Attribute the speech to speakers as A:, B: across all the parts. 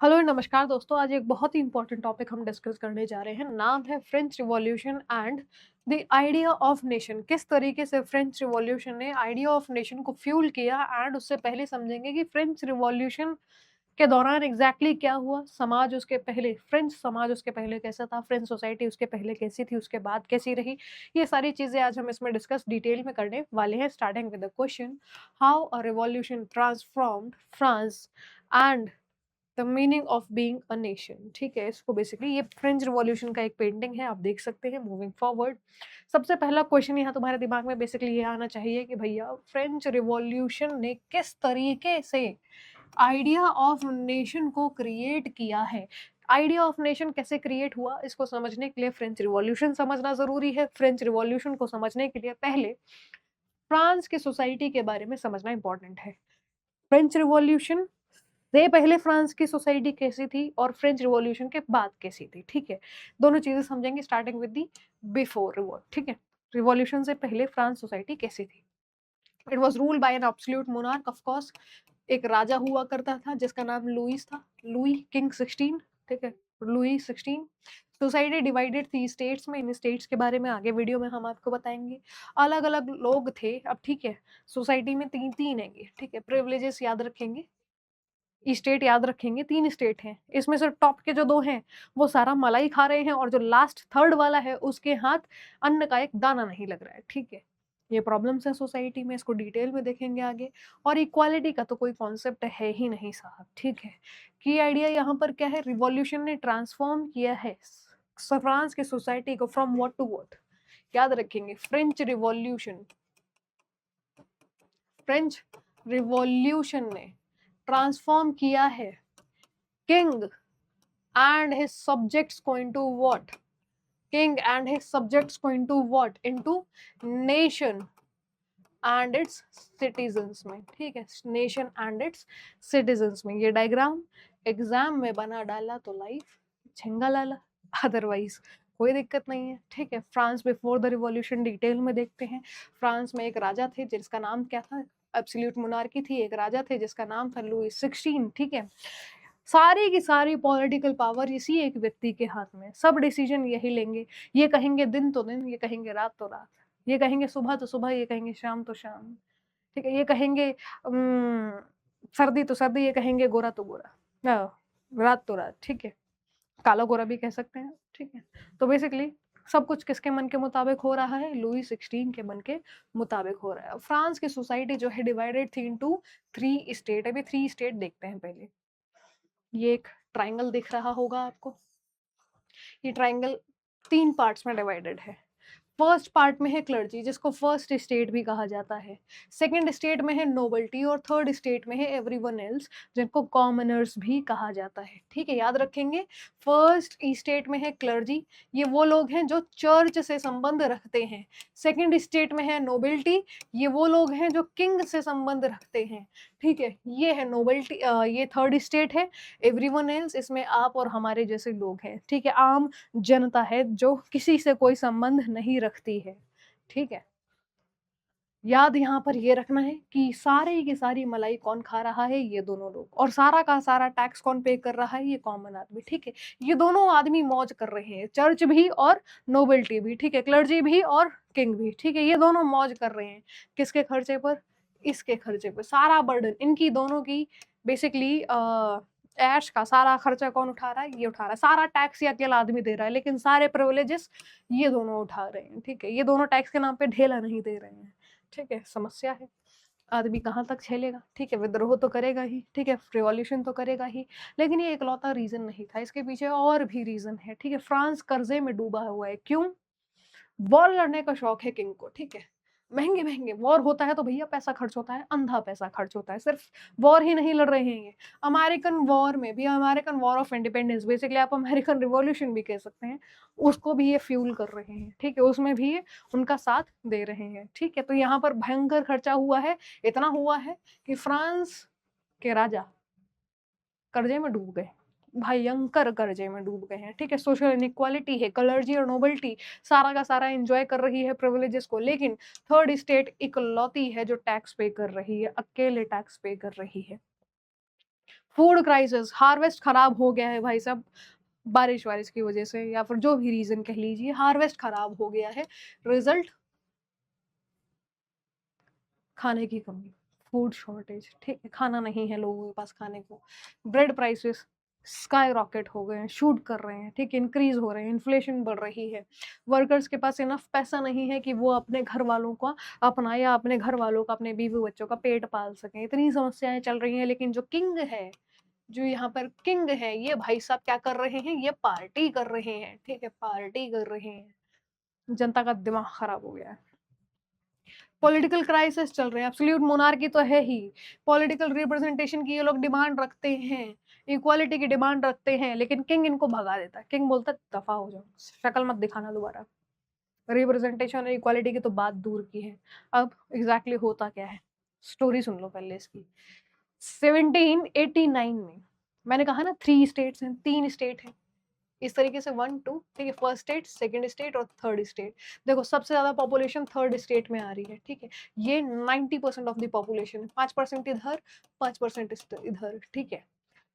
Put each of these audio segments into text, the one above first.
A: Hello नमस्कार दोस्तों, आज एक बहुत ही इम्पोर्टेंट टॉपिक हम डिस्कस करने जा रहे हैं। नाम है French revolution and the idea of nation. किस तरीके से फ्रेंच रिवॉल्यूशन ने आइडिया ऑफ नेशन को फ्यूल किया, एंड उससे पहले समझेंगे कि फ्रेंच रिवॉल्यूशन के दौरान एग्जैक्टली क्या हुआ। समाज उसके पहले, फ्रेंच समाज उसके पहले कैसा था, फ्रेंच सोसाइटी उसके पहले कैसी थी, उसके बाद कैसी रही। ये सारी चीजें आज हम इसमें डिस्कस डिटेल में करने वाले हैं। Starting with the question, how a revolution transformed France and the meaning of being a nation. ठीक है, इसको बेसिकली ये फ्रेंच रिवॉल्यूशन का एक पेंटिंग है, आप देख सकते हैं। मूविंग फॉरवर्ड, सबसे पहला क्वेश्चन यहाँ तुम्हारे दिमाग में बेसिकली ये आना चाहिए कि भैया फ्रेंच रिवॉल्यूशन ने किस तरीके से आइडिया ऑफ नेशन को क्रिएट किया है। आइडिया ऑफ नेशन कैसे क्रिएट हुआ, इसको समझने के लिए फ्रेंच रिवॉल्यूशन समझना जरूरी है। फ्रेंच रिवॉल्यूशन को समझने के लिए पहले फ्रांस की सोसाइटी के बारे में समझना इंपॉर्टेंट है। फ्रेंच रिवॉल्यूशन से पहले फ्रांस की सोसाइटी कैसी थी और फ्रेंच रिवॉल्यूशन के बाद कैसी थी। ठीक है, दोनों चीजें समझेंगे starting with the before revolt. ठीक है, रिवॉल्यूशन से पहले फ्रांस सोसाइटी कैसी थी। It was ruled by an absolute monarch, of course. एक राजा हुआ करता था जिसका नाम लुईस था, लुई किंग 16। ठीक है, लुई 16। सोसाइटी डिवाइडेड थी स्टेट्स में। इन स्टेट्स के बारे में आगे वीडियो में हम आपको बताएंगे। अलग अलग लोग थे। अब ठीक है, सोसाइटी में तीन तीन है। ठीक है, प्रिविलेजेस याद रखेंगे, स्टेट याद रखेंगे। 3 स्टेट हैं, इसमें से टॉप के जो 2 हैं वो सारा मलाई खा रहे हैं, और जो लास्ट थर्ड वाला है उसके हाथ अन्न का एक दाना नहीं लग रहा है। ठीक है, ये प्रॉब्लम्स है सोसाइटी में, इसको डिटेल में देखेंगे आगे। और इक्वालिटी का तो कोई कॉन्सेप्ट है ही नहीं साहब। ठीक है, की आइडिया यहाँ पर क्या है, रिवॉल्यूशन ने ट्रांसफॉर्म किया है फ्रांस की सोसाइटी को फ्रॉम व्हाट टू व्हाट। याद रखेंगे, फ्रेंच रिवॉल्यूशन ने ट्रांसफॉर्म किया है किंग and his subjects को into what? King and his subjects को into what? Into nation and its citizens में। ठीक है, nation and its citizens में। ये डायग्राम एग्जाम में बना डाला तो लाइफ झिंगा लाला, अदरवाइज कोई दिक्कत नहीं है। ठीक है, France before the revolution detail में देखते हैं। फ्रांस में एक राजा थे जिसका नाम क्या था, एब्सोल्यूट मोनार्की थी। एक राजा थे जिसका नाम था लुई 16। ठीक है, सारी की सारी पॉलिटिकल पावर इसी एक व्यक्ति के हाथ में, सब डिसीजन यही लेंगे। ये कहेंगे दिन तो दिन, ये कहेंगे रात तो रात, ये कहेंगे सुबह तो सुबह, ये कहेंगे शाम तो शाम। ठीक है, ये कहेंगे सर्दी तो सर्दी, ये कहेंगे गोरा तो गोरा, रात तो रात। ठीक है, काला गोरा भी कह सकते हैं। ठीक है, तो बेसिकली सब कुछ किसके मन के मुताबिक हो रहा है, लुई 16 के मन के मुताबिक हो रहा है। फ्रांस की सोसाइटी जो है डिवाइडेड थी इनटू 3 स्टेट। अभी 3 स्टेट देखते हैं पहले। ये एक ट्राइंगल दिख रहा होगा आपको, ये ट्राइंगल 3 पार्ट्स में डिवाइडेड है। फर्स्ट पार्ट में है क्लर्जी, जिसको फर्स्ट स्टेट भी कहा जाता है। सेकंड स्टेट में है नोबल्टी, और थर्ड स्टेट में है एवरीवन एल्स, जिनको कॉमनर्स भी कहा जाता है। ठीक है, याद रखेंगे। फर्स्ट स्टेट में है क्लर्जी, ये वो लोग हैं जो चर्च से संबंध रखते हैं। सेकंड स्टेट में है नोबल्टी, ये वो लोग हैं जो किंग से संबंध रखते हैं। ठीक है, ये है नोबल्टी। ये थर्ड स्टेट है। एवरीवन एल्स, इसमें आप और हमारे जैसे लोग हैं। ठीक है, आम जनता है जो किसी से कोई संबंध नहीं रखती है। ठीक है, याद यहाँ पर ये रखना है कि सारे की सारी मलाई कौन खा रहा है, ये दोनों लोग, और सारा का सारा टैक्स कौन पे कर रहा है, ये कॉमन आदमी। ठीक है, ये दोनों आदमी मौज कर रहे हैं, चर्च भी और नोबेल्टी भी। ठीक है, क्लर्जी भी और किंग भी। ठीक है, ये दोनों मौज कर रहे हैं। किसके खर्चे पर, इसके खर्चे पर। सारा बर्डन इनकी दोनों की बेसिकली ऐश का सारा खर्चा कौन उठा रहा है, ये उठा रहा है। सारा टैक्स ये अकेला आदमी दे रहा है, लेकिन सारे प्रिविलेजेस ये दोनों उठा रहे हैं। ठीक है, ये दोनों टैक्स के नाम पे ढेला नहीं दे रहे हैं। ठीक है, समस्या है। आदमी कहाँ तक झेलेगा। ठीक है, विद्रोह तो करेगा ही। ठीक है, रिवॉल्यूशन तो करेगा ही। लेकिन ये इकलौता रीजन नहीं था, इसके पीछे और भी रीजन है। ठीक है, फ्रांस कर्जे में डूबा हुआ है। क्यों? वॉर लड़ने का शौक है किंग को। ठीक है, महंगे महंगे वॉर होता है तो भैया पैसा खर्च होता है, अंधा पैसा खर्च होता है। सिर्फ वॉर ही नहीं लड़ रहे हैं ये, अमेरिकन वॉर में भी, American war of independence, basically आप अमेरिकन रिवॉल्यूशन भी कह सकते हैं, उसको भी ये फ्यूल कर रहे हैं। ठीक है, उसमें भी ये उनका साथ दे रहे हैं। ठीक है, तो यहाँ पर भयंकर खर्चा हुआ है। इतना हुआ है कि फ्रांस के राजा कर्जे में डूब गए, भयंकर कर्जे में डूब गए हैं। ठीक है, सोशल इनइक्वालिटी है, कलर्जी और नोबल्टी सारा का सारा एंजॉय कर रही है प्रिविलेजेस को, लेकिन थर्ड स्टेट इकलौती है जो टैक्स पे कर रही है, अकेले टैक्स पे कर रही है। फूड क्राइसिस, हार्वेस्ट खराब हो गया है भाई साहब, बारिश वारिश की वजह से या फिर जो भी रीजन कह लीजिए, हार्वेस्ट खराब हो गया है। रिजल्ट खाने की कमी, फूड शॉर्टेज, ठीक है, खाना नहीं है लोगों के पास खाने को। ब्रेड प्राइसेस स्काई रॉकेट हो गए हैं, शूट कर रहे हैं, ठीक है, इंक्रीज हो रहे हैं, इन्फ्लेशन बढ़ रही है। वर्कर्स के पास इनफ पैसा नहीं है कि वो अपने घर वालों का अपना या अपने घर वालों का, अपने बीवी बच्चों का पेट पाल सकें। इतनी समस्याएं चल रही हैं, लेकिन जो किंग है, जो यहाँ पर किंग है, ये भाई साहब क्या कर रहे हैं, ये पार्टी कर रहे हैं, ठीक है, पार्टी कर रहे हैं। जनता का दिमाग खराब हो गया है। पॉलिटिकल क्राइसिस चल रहे हैं, एब्सोल्यूट मोनार्की तो है ही, पॉलिटिकल रिप्रेजेंटेशन की ये लोग डिमांड रखते हैं, इक्वालिटी की डिमांड रखते हैं, लेकिन किंग इनको भगा देता है। किंग बोलता है दफा हो जाओ, शक्ल मत दिखाना दोबारा। रिप्रेजेंटेशन और इक्वालिटी की तो बात दूर की है। अब एग्जैक्टली होता क्या है, स्टोरी सुन लो पहले इसकी। 1789 में मैंने कहा ना 3 स्टेट्स हैं, 3 स्टेट हैं इस तरीके से, 1 2, ठीक है, फर्स्ट स्टेट, सेकंड स्टेट और थर्ड स्टेट। देखो सबसे ज्यादा पॉपुलेशन थर्ड स्टेट में आ रही है, ठीक है, ये 90% ऑफ द पॉपुलेशन है, 5% इधर, 5% इधर, ठीक है।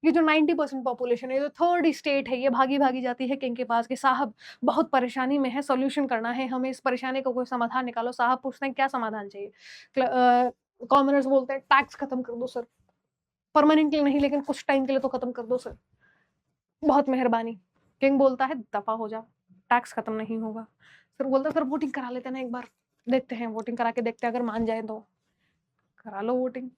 A: ये जो 90% पॉपुलेशन है, ये जो थर्ड स्टेट है, ये भागी भागी जाती है किंग के पास कि साहब बहुत परेशानी में है, सोल्यूशन करना है हमें, इस परेशानी का कोई समाधान निकालो। साहब पूछते हैं क्या समाधान चाहिए, कॉमनर्स बोलते हैं टैक्स खत्म कर दो सर, परमानेंटली नहीं लेकिन कुछ टाइम के लिए तो खत्म कर दो सर, बहुत मेहरबानी। किंग बोलता है दफा हो जाओ, टैक्स खत्म नहीं होगा। फिर बोलता है फिर वोटिंग करा लेते हैं ना एक बार, देखते हैं वोटिंग करा के देखते हैं, अगर मान जाए तो करा लो वोटिंग।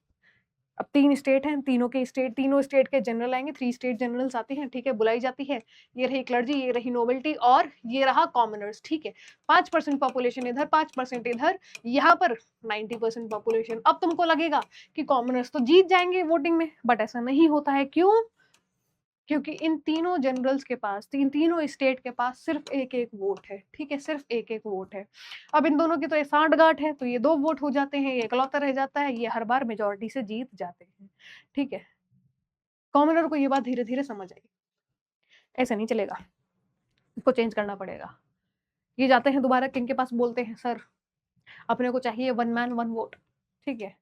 A: अब 3 स्टेट हैं, तीनों स्टेट के जनरल आएंगे, 3 स्टेट जनरल्स आती हैं, ठीक है, बुलाई जाती है। ये रही क्लर्जी, ये रही नोबेल्टी और ये रहा कॉमनर्स, ठीक है। 5% पॉपुलेशन इधर, 5% इधर, यहाँ पर 90% पॉपुलेशन। अब तुमको लगेगा कि कॉमनर्स तो जीत जाएंगे वोटिंग में, बट ऐसा नहीं होता है। क्यों? क्योंकि इन तीनों जनरल्स के पास, तीनों स्टेट के पास सिर्फ एक एक वोट है, ठीक है, सिर्फ एक एक वोट है। अब इन दोनों की तो ये सांठगांठ है, तो ये 2 वोट हो जाते हैं, ये इकलौता रह जाता है, ये हर बार मेजोरिटी से जीत जाते हैं, ठीक है। कॉमनर को ये बात धीरे धीरे समझ आई, ऐसे नहीं चलेगा, इसको चेंज करना पड़ेगा। ये जाते हैं दोबारा किंग के पास, बोलते हैं सर अपने को चाहिए 1 मैन 1 वोट, ठीक है,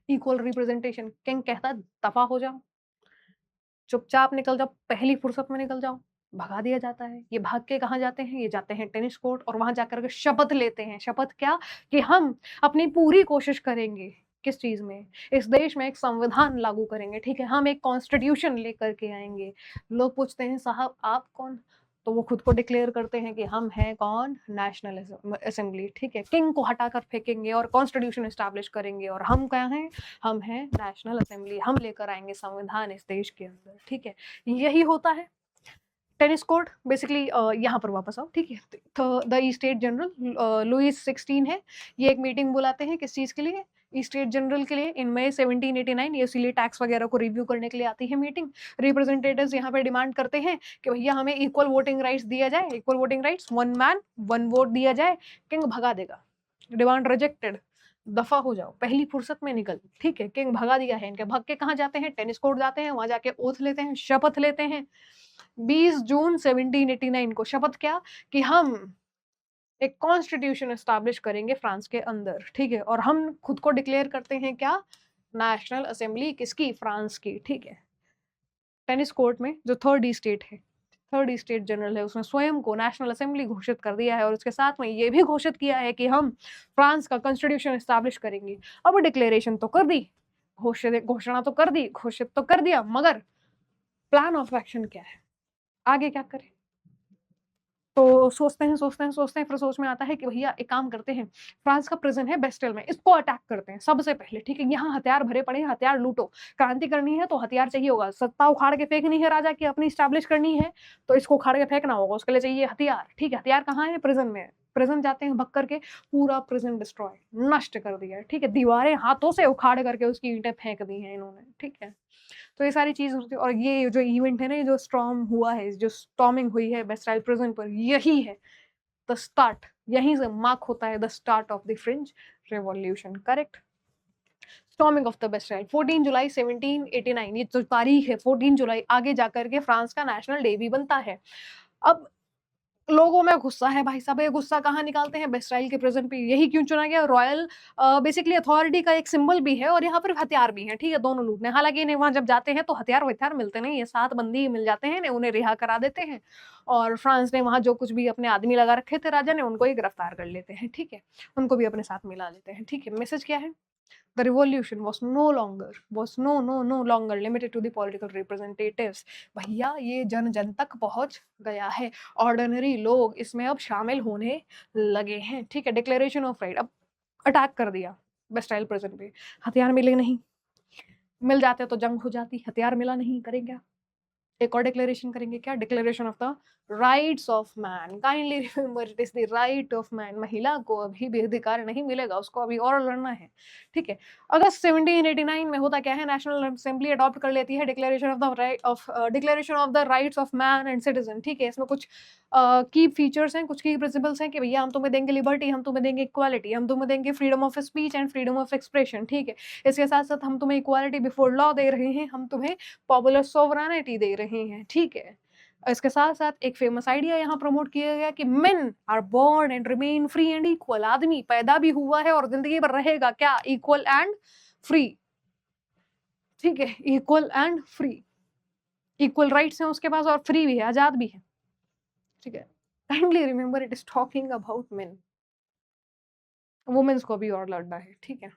A: इक्वल रिप्रेजेंटेशन। किंग कहता है दफा हो जाओ, चुपचाप निकल जाओ, पहली फुर्सत में निकल जाओ। भगा दिया जाता है। ये भाग के कहाँ जाते हैं, ये जाते हैं टेनिस कोर्ट और वहां जाकर के शपथ लेते हैं। शपथ क्या? कि हम अपनी पूरी कोशिश करेंगे, किस चीज में, इस देश में एक संविधान लागू करेंगे, ठीक है, हम एक कॉन्स्टिट्यूशन लेकर के आएंगे। लोग पूछते हैं साहब आप कौन, तो वो खुद को डिक्लेयर करते हैं कि हम हैं कौन, नेशनल असेंबली, ठीक है। किंग को हटाकर फेंकेंगे और कॉन्स्टिट्यूशन एस्टैब्लिश करेंगे, और हम क्या हैं, हम हैं नेशनल असेंबली, हम लेकर आएंगे संविधान इस देश के अंदर, ठीक है। यही होता है टेनिस कोर्ट बेसिकली। यहाँ पर वापस आओ, ठीक है। तो द स्टेट जनरल लुइस 16 है, ये एक मीटिंग बुलाते हैं, किस चीज के लिए, स्टेट जनरल के लिए, इन मई 1789। ये इसीलिए टैक्स वगैरह को रिव्यू करने के लिए आती है मीटिंग। रिप्रेजेंटेटिव्स यहाँ पे डिमांड करते हैं कि भैया हमें इक्वल वोटिंग राइट्स दिया जाए, equal voting rights, 1 man 1 vote दिया जाए। किंग भगा देगा, डिमांड रिजेक्टेड, दफा हो जाओ, पहली फुर्सत में निकल, ठीक है। किंग भगा दिया है इनके। भग के कहाँ जाते हैं, टेनिस कोर्ट जाते हैं, वहां जाके ओथ लेते हैं, शपथ लेते हैं। 20 जून 1789 को शपथ क्या, कि हम एक कॉन्स्टिट्यूशन एस्टैब्लिश करेंगे फ्रांस के अंदर, ठीक है। और हम खुद को डिक्लेयर करते हैं क्या, नेशनल असेंबली, किसकी, फ्रांस की, ठीक है। टेनिस कोर्ट में जो थर्ड स्टेट है, थर्ड स्टेट जनरल है, उसने स्वयं को नेशनल असेंबली घोषित कर दिया है, और उसके साथ में ये भी घोषित किया है कि हम फ्रांस का कॉन्स्टिट्यूशन एस्टैब्लिश करेंगे। अब डिक्लेरेशन तो कर दी, घोषणा तो कर दी, घोषित तो कर दिया, मगर प्लान ऑफ एक्शन क्या है, आगे क्या करें। तो सोचते हैं, फिर सोच में आता है कि भैया एक काम करते हैं, फ्रांस का प्रिजन है बेस्टेल में, इसको अटैक करते हैं सबसे पहले, ठीक है। यहाँ हथियार भरे पड़े हैं, हथियार लूटो, क्रांति करनी है तो हथियार चाहिए होगा, सत्ता उखाड़ के फेंकनी है राजा की, अपनी स्टैब्लिश करनी है तो इसको उखाड़ के फेंकना होगा, उसके लिए चाहिए हथियार, ठीक है। हथियार कहाँ है, प्रिजन में। प्रिजन जाते हैं भग करके, पूरा प्रिजन डिस्ट्रॉय, नष्ट कर दिया है, ठीक है। दीवारें हाथों से उखाड़ करके उसकी ईंटें फेंक दी हैं इन्होंने, ठीक है। तो ये सारी चीज होती है। और ये जो इवेंट है ना, ये जो स्टॉर्म हुआ है, जो स्टॉर्मिंग हुई है बेस्टाइल प्रिजन पर, यही है द स्टार्ट, यहीं से मार्क होता है the start of the French revolution, correct. Storming of the Bastille 14 जुलाई 1789, ये जो तारीख है 14 जुलाई, आगे जाकर के फ्रांस का नेशनल डे भी बनता है। अब लोगों में गुस्सा है भाई साहब, ये गुस्सा कहाँ निकालते हैं? बेस्टाइल के प्रेजेंट पे। यही क्यों चुना गया? रॉयल बेसिकली अथॉरिटी का एक सिंबल भी है और यहाँ पर हथियार भी है, ठीक है, दोनों लूटने। हालांकि इन्हें वहां जब जाते हैं तो हथियार वथियार मिलते नहीं है, 7 बंदी मिल जाते हैं, इन्हें उन्हें रिहा करा देते हैं और फ्रांस ने वहां जो कुछ भी अपने आदमी लगा रखे थे राजा ने, उनको ही गिरफ्तार कर लेते हैं, ठीक है, उनको भी अपने साथ मिला लेते हैं, ठीक है। मैसेज क्या है? The revolution was no longer limited to the political representatives। भैया ये जन जन तक पहुंच गया है, ऑर्डिनरी लोग इसमें अब शामिल होने लगे हैं, ठीक है। डिक्लेरेशन ऑफ राइट, अब अटैक कर दिया बेस्टाइल प्रेजेंट पे, हथियार मिले नहीं, मिल जाते तो जंग हो जाती, हथियार मिला नहीं, करें क्या? एक और डिक्लेरेशन करेंगे, क्या? Declaration of the rights of man. Kindly remember it is the right of man. महिला को अभी भी अधिकार नहीं मिलेगा, उसको अभी और लड़ना है, ठीक है। अगस्त 1789 में होता क्या है? नेशनल असेंबली अडॉप्ट कर लेती है declaration of the right of declaration of the rights of man and citizen, ठीक है। इसमें कुछ की फीचर्स हैं, कुछ की प्रिंसिपल्स हैं कि भैया हम तुम्हें देंगे लिबर्टी, हम तुम्हें देंगे इक्वालिटी, हम तुम्हें देंगे freedom of speech and freedom of expression, ठीक है। इसके साथ साथ हम तुम्हें इक्वालिटी बिफोर लॉ दे रहे हैं, हम तुम्हें पॉपुलर सोवरेनिटी दे रहे हैं, ठीक है। इसके साथ साथ एक फेमस आइडिया यहाँ प्रमोट किया गया कि men are born and remain free and equal. आदमी पैदा भी हुआ है और जिंदगी भर रहेगा क्या? इक्वल एंड फ्री, ठीक है, equal and free. Equal rights हैं उसके पास और फ्री भी है, आजाद भी है, ठीक है। Kindly remember it is talking about men, women's को भी और लड़ना है, ठीक है।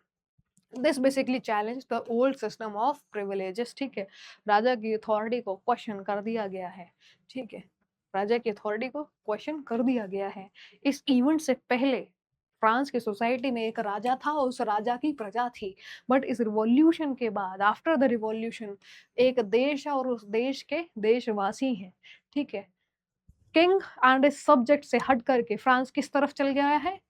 A: This basically challenge the old system of privileges, ठीक है। राजा की अथॉरिटी को क्वेश्चन कर दिया गया है, ठीक है, राजा की अथॉरिटी को क्वेश्चन कर दिया गया है। इस इवेंट से पहले फ्रांस की सोसाइटी में एक राजा था और उस राजा की प्रजा थी, बट इस रिवॉल्यूशन के बाद, आफ्टर द रिवॉल्यूशन, एक देश है और उस देश के देशवासी हैं, ठीक है। किंग एंड सब्जेक्ट से हट करके फ्रांस किस तरफ चल गया है?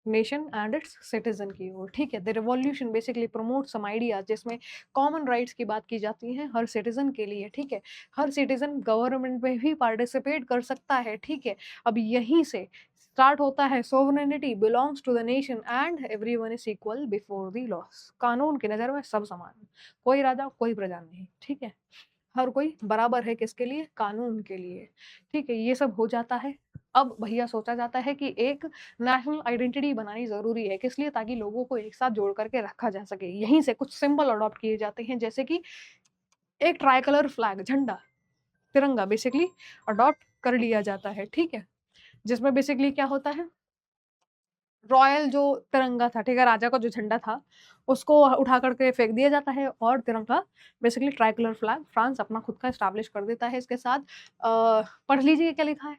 A: नेशन एंड इट्स सिटीजन की ओर, ठीक है। The revolution basically promote some ideas जिसमें कॉमन राइट्स की बात की जाती है हर सिटीजन के लिए, ठीक है। हर सिटीजन गवर्नमेंट में भी पार्टिसिपेट कर सकता है, ठीक है। अब यहीं से स्टार्ट होता है sovereignty belongs to the nation and everyone is equal before the laws. कानून की नज़र में सब समान, कोई राजा कोई प्रजा नहीं, ठीक है। हर कोई बराबर है किसके लिए? कानून के लिए, ठीक है। ये सब हो जाता है। अब भैया सोचा जाता है कि एक नेशनल आइडेंटिटी बनानी जरूरी है, किस लिए? ताकि लोगों को एक साथ जोड़ करके रखा जा सके। यहीं से कुछ सिंबल अडॉप्ट किए जाते हैं, जैसे कि एक ट्राई कलर फ्लैग, झंडा, तिरंगा बेसिकली अडॉप्ट कर लिया जाता है, ठीक है। जिसमें बेसिकली क्या होता है? रॉयल जो तिरंगा था, ठीक है, राजा का जो झंडा था उसको उठा करके फेंक दिया जाता है और तिरंगा basically try colour flag France अपना खुद का एस्टैब्लिश कर देता है। इसके साथ पढ़ लीजिए क्या लिखा है,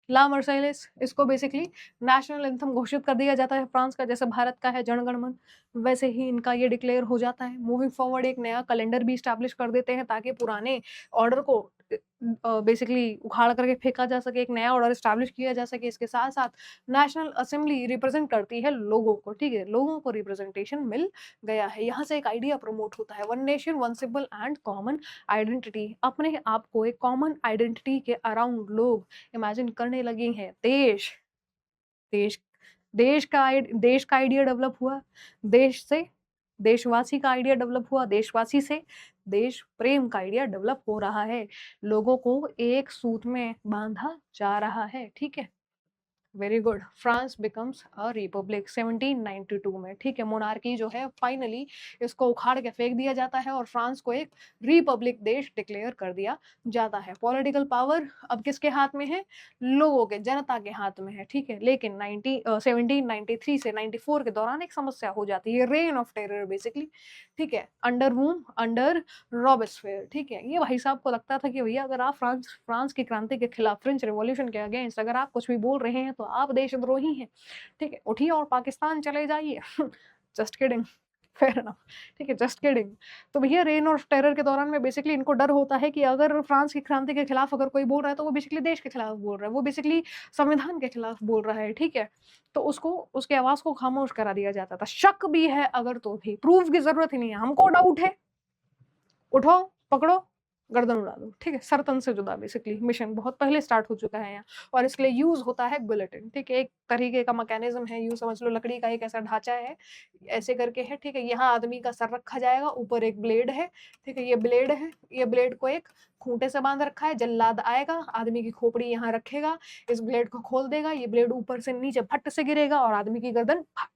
A: ला मर्साइलेस। इसको बेसिकली नेशनल एंथम घोषित कर दिया जाता है फ्रांस का, जैसे भारत का है जनगण मन, वैसे ही इनका ये डिक्लेयर हो जाता है। मूविंग फॉरवर्ड एक नया कैलेंडर भी स्टैब्लिश कर देते हैं ताकि पुराने ऑर्डर को बेसिकली उखाड़ करके फेंका जा सके, एक नया ऑर्डर स्टैब्लिश किया जा सके। इसके साथ साथ नेशनल असेंबली रिप्रेजेंट करती है लोगों को, ठीक है, लोगों को रिप्रेजेंटेशन मिल गया है। यहाँ से एक आइडिया प्रमोट होता है, one nation one symbol and common identity. अपने आप को एक कॉमन आइडेंटिटी के अराउंड लोग इमेजिन करने लगे हैं। देश देश देश का आइडिया डेवलप हुआ, देश से देशवासी का आइडिया डेवलप हुआ, देशवासी से देश प्रेम का आइडिया डेवलप हो रहा है। लोगों को एक सूत में बांधा जा रहा है, ठीक है। Very good. France becomes a republic 1792 में, ठीक है। मोनार्की जो है फाइनली इसको उखाड़ के फेंक दिया जाता है और फ्रांस को एक रिपब्लिक देश डिक्लेयर कर दिया जाता है। पॉलिटिकल पावर अब किसके हाथ में है? लोगों के, जनता के हाथ में है, ठीक है। लेकिन 1793 से 94 के दौरान एक समस्या हो जाती है, रेन ऑफ टेरर बेसिकली, ठीक है। अंडर वूम? अंडर रॉबेस्फेयर, ठीक है। ये भाई साहब को लगता था कि भैया अगर आप फ्रांस फ्रांस की क्रांति के खिलाफ, फ्रेंच रिवॉल्यूशन के अगेंस्ट अगर आप कुछ भी बोल रहे हैं तो आप देशद्रोही हैं, ठीक है, उठिए और पाकिस्तान चले जाइए। जस्ट किडिंग, फेयर एनफ, ठीक है, जस्ट किडिंग। तो भैया रेन ऑफ टेरर के दौरान में बेसिकली इनको डर होता है कि अगर फ्रांस की क्रांति के खिलाफ अगर कोई बोल रहा है तो वो बेसिकली देश के खिलाफ बोल रहा है, वो बेसिकली संविधान के खिलाफ बोल रहा है, ठीक है। तो उसको, उसके आवाज को खामोश करा दिया जाता था। शक भी है अगर तो भी प्रूफ की जरूरत ही नहीं है, हमको डाउट है, उठो, पकड़ो, गर्दन उड़ा दो, ठीक है, सर तन से जुदा। बेसिकली मिशन बहुत पहले स्टार्ट हो चुका है यहाँ, और इसके लिए यूज होता है बुलेटिन, ठीक है, एक तरीके का मैकेनिज्म है, यूं समझ लो लकड़ी का एक ऐसा ढांचा है, ऐसे करके है, ठीक है, यहाँ आदमी का सर रखा जाएगा, ऊपर एक ब्लेड है, ठीक है, ये ब्लेड है, ये ब्लेड को एक खूंटे से बांध रखा है, जल्लाद आएगा, आदमी की खोपड़ी यहाँ रखेगा, इस ब्लेड को खोल देगा, ये ब्लेड ऊपर से नीचे फट से गिरेगा और आदमी की गर्दन फट।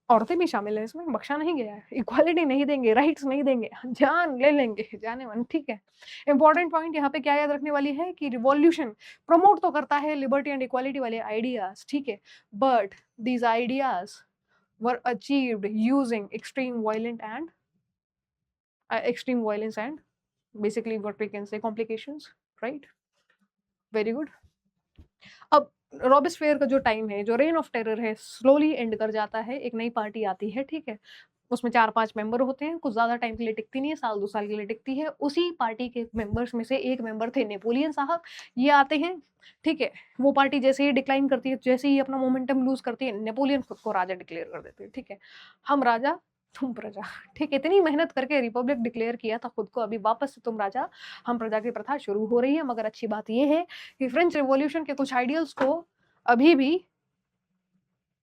A: औरतें भी शामिल है इसमें, बख्शा नहीं गया है, इक्वालिटी नहीं देंगे, राइट्स नहीं देंगे, जान ले लेंगे जाने मन, ठीक है। इंपॉर्टेंट पॉइंट यहाँ पे क्या याद रखने वाली है कि रिवॉल्यूशन प्रमोट तो करता है लिबर्टी एंड इक्वालिटी वाले आइडियाज, ठीक है, but these ideas were achieved using extreme violence and basically what we can say complications, right? Very good. अब रॉबेस्पियर का जो टाइम है, जो रेन ऑफ टेरर है, स्लोली एंड कर जाता है, एक नई पार्टी आती है, ठीक है, उसमें 4-5 मेंबर होते हैं, कुछ ज्यादा टाइम के लिए टिकती नहीं है, साल 2 साल के लिए टिकती है। उसी पार्टी के मेंबर्स में से एक मेंबर थे नेपोलियन साहब, ये आते हैं, ठीक है, वो पार्टी जैसे ही डिक्लाइन करती है, जैसे ही अपना मोमेंटम लूज करती है, नेपोलियन खुद को राजा डिक्लेयर कर देते हैं, ठीक है, हम राजा तुम प्रजा, ठीक है, इतनी मेहनत करके रिपब्लिक डिक्लेयर किया था खुद को, अभी वापस से तुम राजा हम प्रजा की प्रथा शुरू हो रही है। मगर अच्छी बात यह है कि फ्रेंच रिवॉल्यूशन के कुछ आइडियल्स को अभी भी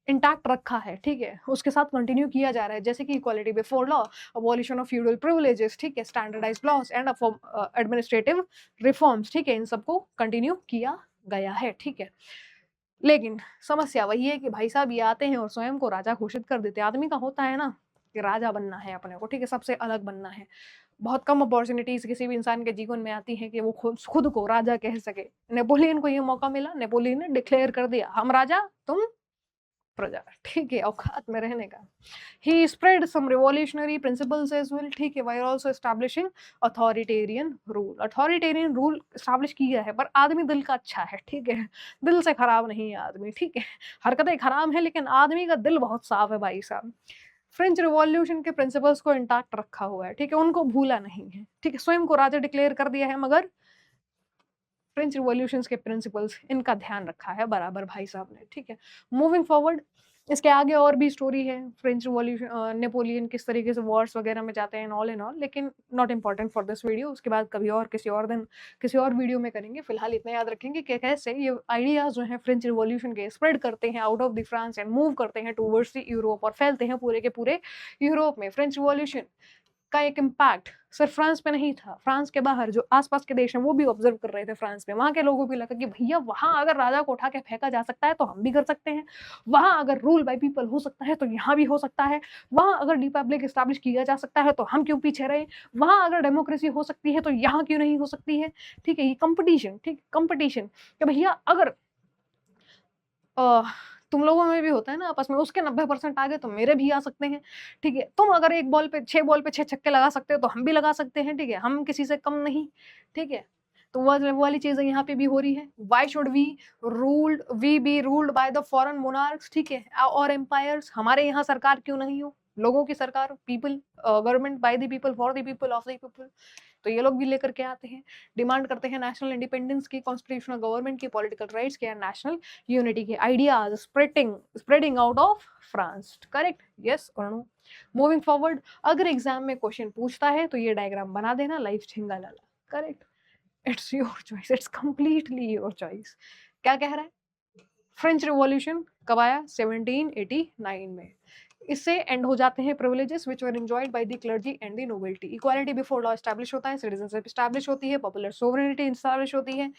A: इंटैक्ट रखा है, ठीक है, उसके साथ कंटिन्यू किया जा रहा है, जैसे कि equality before law, abolition of feudal privileges, ठीक है, standardized laws and administrative reforms, ठीक है, इन सबको कंटिन्यू किया गया है, ठीक है। लेकिन समस्या वही है कि भाई साहब ये आते हैं और स्वयं को राजा घोषित कर देते हैं। आदमी का होता है ना कि राजा बनना है अपने को, ठीक है, सबसे अलग बनना है। बहुत कम अपॉर्चुनिटीज किसी भी इंसान के जीवन में आती हैं कि वो खुद को राजा कह सके। नेपोलियन को ये मौका मिला, नेपोलियन ने डिक्लेयर कर दिया हम राजा तुम प्रजा, ठीक है, औकात में रहने का। He spread some revolutionary principles as well, ठीक है, while also establishing authoritarian rule. Authoritarian rule establish किया है, पर आदमी दिल का अच्छा है, ठीक है, दिल से खराब नहीं है आदमी, ठीक है, हरकतें खराब है लेकिन आदमी का दिल बहुत साफ है भाई साहब। फ्रेंच रिवॉल्यूशन के प्रिंसिपल्स को इंटैक्ट रखा हुआ है, ठीक है, उनको भूला नहीं है, ठीक है, स्वयं को राजा डिक्लेयर कर दिया है, मगर फ्रेंच रिवॉल्यूशंस के प्रिंसिपल्स इनका ध्यान रखा है बराबर भाई साहब ने, ठीक है। मूविंग फॉरवर्ड, इसके आगे और भी स्टोरी है, फ्रेंच रिवॉल्यूशन, नेपोलियन किस तरीके से वॉर्स वगैरह में जाते हैं, ऑल इन ऑल, लेकिन not important for this video, उसके बाद कभी और किसी और दिन किसी और वीडियो में करेंगे। फिलहाल इतना याद रखेंगे कि कैसे ये आइडियाज जो हैं फ्रेंच रिवॉल्यूशन के स्प्रेड करते हैं out of the France and move करते हैं टूवर्ड्स द यूरोप और फैलते हैं पूरे के पूरे यूरोप में। फ्रेंच रिवॉल्यूशन का एक इम्पैक्ट सिर्फ फ्रांस पे नहीं था, फ्रांस के बाहर जो आसपास के देश हैं वो भी ऑब्जर्व कर रहे थे फ्रांस में। वहां के लोगों को लगा कि भैया वहां अगर राजा को उठा के फेंका जा सकता है तो हम भी कर सकते हैं, वहां अगर रूल बाय पीपल हो सकता है तो यहाँ भी हो सकता है, वहां अगर रिपब्लिक एस्टैब्लिश किया जा सकता है तो हम क्यों पीछे रहे, वहां अगर डेमोक्रेसी हो सकती है तो यहाँ क्यों नहीं हो सकती है, ठीक है, ये कंपटीशन, ठीक, कंपटीशन कि भैया अगर तुम लोगों में भी होता है ना आपस में, उसके 90% आ गए तो मेरे भी आ सकते हैं, ठीक है, तुम अगर एक बॉल पे 6 बॉल पे 6 छक्के लगा सकते हो तो हम भी लगा सकते हैं, ठीक है, हम किसी से कम नहीं, ठीक है। तो वो वाली चीजें यहाँ पे भी हो रही है। Why should we be ruled by the foreign monarchs, ठीक है, और एम्पायर्स, हमारे यहाँ सरकार क्यों नहीं हो, लोगों की सरकार, people, government by the people for the people of the people. तो ये लोग भी लेकर के आते हैं, डिमांड करते हैं नेशनल इंडिपेंडेंस की, कॉन्स्टिट्यूशनल गवर्नमेंट की, पॉलिटिकल राइट्स की एंड नेशनल यूनिटी की। Ideas spreading out of France, correct, yes और नो। मूविंग फॉरवर्ड, अगर एग्जाम में क्वेश्चन पूछता है तो ये डायग्राम बना देना, लाइफ झिंगा लाला, correct, it's your choice, it's completely your choice. क्या कह रहा है, फ्रेंच रिवॉल्यूशन कब आया, 1789 में। इससे एंड हो जाते हैं privileges which were enjoyed by the clergy and the nobility. Equality before law establish होता है, सिटीजनशिप एस्टैब्लिश होती है, पॉपुलर सोवरेनिटी एस्टैब्लिश होती है,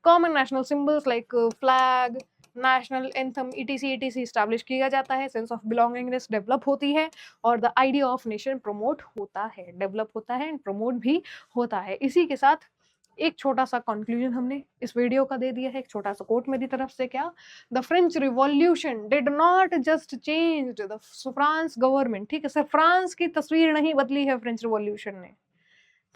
A: common national symbols like flag, national anthem ETC establish किया जाता है, सेंस ऑफ बिलोंगिंगनेस डेवलप होती है और the idea of nation promote होता है, डेवलप होता है एंड प्रमोट भी होता है। इसी के साथ एक छोटा सा कंक्लूजन हमने इस वीडियो का दे दिया है, एक छोटा सा कोट मेरी तरफ से, क्या, the French revolution did not just change the France government, ठीक है, सिर्फ फ्रांस की तस्वीर नहीं बदली है फ्रेंच रिवॉल्यूशन ने,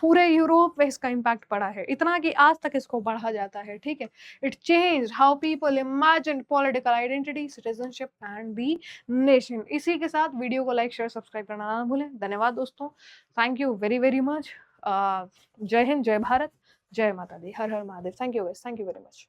A: पूरे यूरोप में इसका इम्पैक्ट पड़ा है, इतना कि आज तक इसको पढ़ा जाता है, ठीक है। It change how people imagine political identity, citizenship and the nation. इसी के साथ वीडियो को लाइक शेयर सब्सक्राइब करना ना भूलें। धन्यवाद दोस्तों, thank you very very much. जय हिंद, जय भारत, जय माता दी, हर हर Mahadev. Thank you guys, thank you very much.